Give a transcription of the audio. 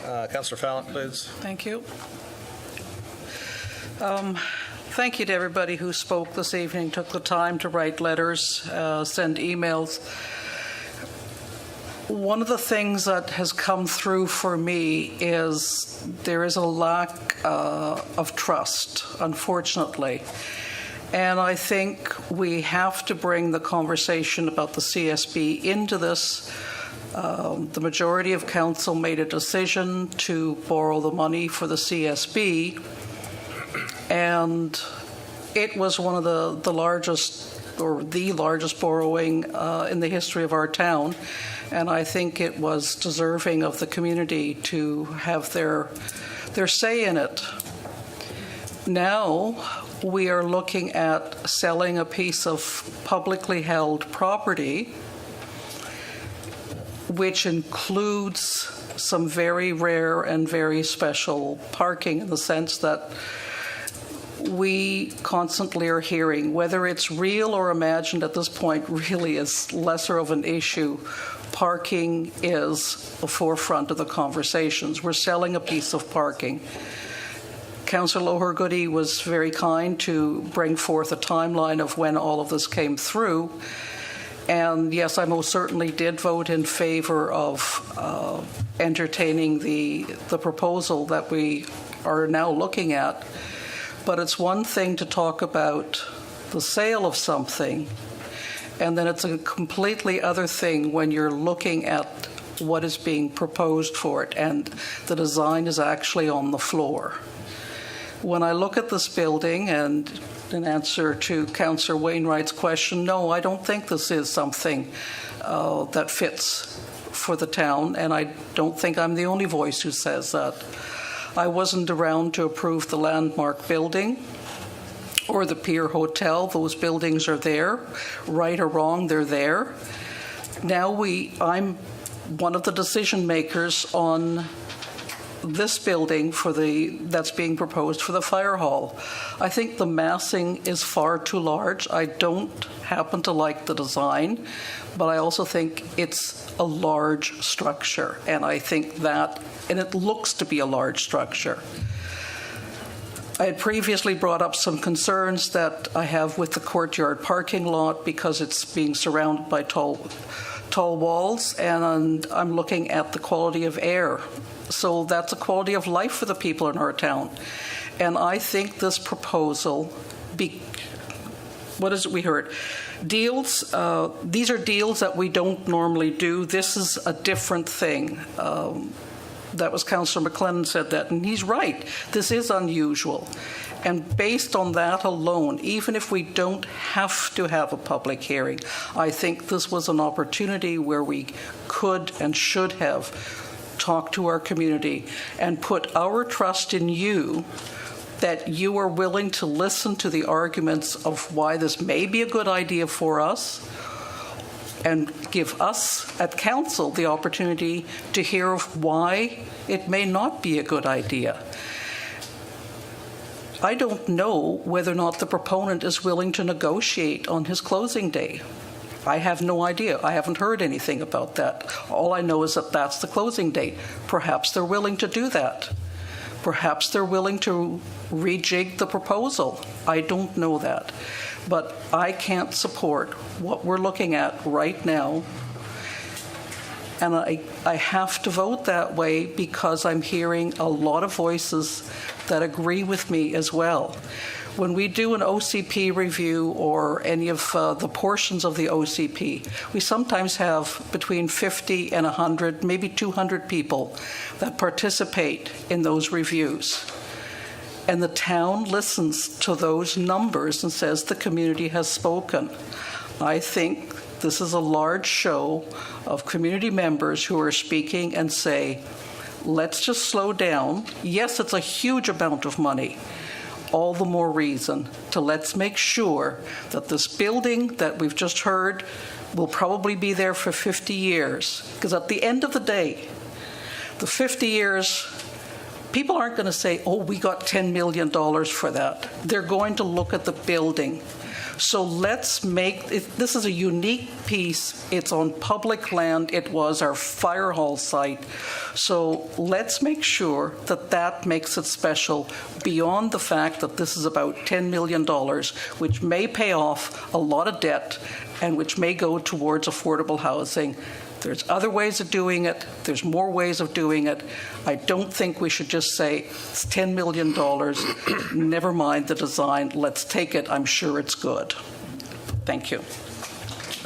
Councillor Fallot, please. Thank you. Thank you to everybody who spoke this evening, took the time to write letters, send emails. One of the things that has come through for me is there is a lack of trust, unfortunately. And I think we have to bring the conversation about the CSB into this. The majority of council made a decision to borrow the money for the CSB, and it was one of the largest, or the largest borrowing in the history of our town, and I think it was deserving of the community to have their say in it. Now we are looking at selling a piece of publicly held property, which includes some very rare and very special parking, in the sense that we constantly are hearing, whether it's real or imagined at this point really is lesser of an issue. Parking is the forefront of the conversations. We're selling a piece of parking. Councillor Loher-Goody was very kind to bring forth a timeline of when all of this came through. And yes, I most certainly did vote in favor of entertaining the proposal that we are now looking at. But it's one thing to talk about the sale of something, and then it's a completely other thing when you're looking at what is being proposed for it, and the design is actually on the floor. When I look at this building, and in answer to Councillor Wainwright's question, no, I don't think this is something that fits for the town, and I don't think I'm the only voice who says that. I wasn't around to approve the Landmark building or the Pier Hotel. Those buildings are there. Right or wrong, they're there. Now I'm one of the decision makers on this building that's being proposed for the fire hall. I think the massing is far too large. I don't happen to like the design, but I also think it's a large structure, and I think that, and it looks to be a large structure. I had previously brought up some concerns that I have with the courtyard parking lot because it's being surrounded by tall walls, and I'm looking at the quality of air. So that's a quality of life for the people in our town. And I think this proposal, what is it we heard? Deals, these are deals that we don't normally do. This is a different thing. That was Councillor McLennan said that, and he's right. This is unusual. And based on that alone, even if we don't have to have a public hearing, I think this was an opportunity where we could and should have talked to our community and put our trust in you, that you are willing to listen to the arguments of why this may be a good idea for us, and give us at council the opportunity to hear of why it may not be a good idea. I don't know whether or not the proponent is willing to negotiate on his closing day. I have no idea. I haven't heard anything about that. All I know is that that's the closing date. Perhaps they're willing to do that. Perhaps they're willing to rejig the proposal. I don't know that. But I can't support what we're looking at right now. And I have to vote that way because I'm hearing a lot of voices that agree with me as well. When we do an OCP review or any of the portions of the OCP, we sometimes have between 50 and 100, maybe 200 people that participate in those reviews. And the town listens to those numbers and says the community has spoken. I think this is a large show of community members who are speaking and say, let's just slow down. Yes, it's a huge amount of money. All the more reason to let's make sure that this building that we've just heard will probably be there for 50 years. Because at the end of the day, the 50 years, people aren't going to say, oh, we got $10 million for that. They're going to look at the building. So let's make, this is a unique piece. It's on public land. It was our fire hall site. So let's make sure that that makes it special beyond the fact that this is about $10 million, which may pay off a lot of debt and which may go towards affordable housing. There's other ways of doing it. There's more ways of doing it. I don't think we should just say it's $10 million. Never mind the design. Let's take it. I'm sure it's good. Thank you.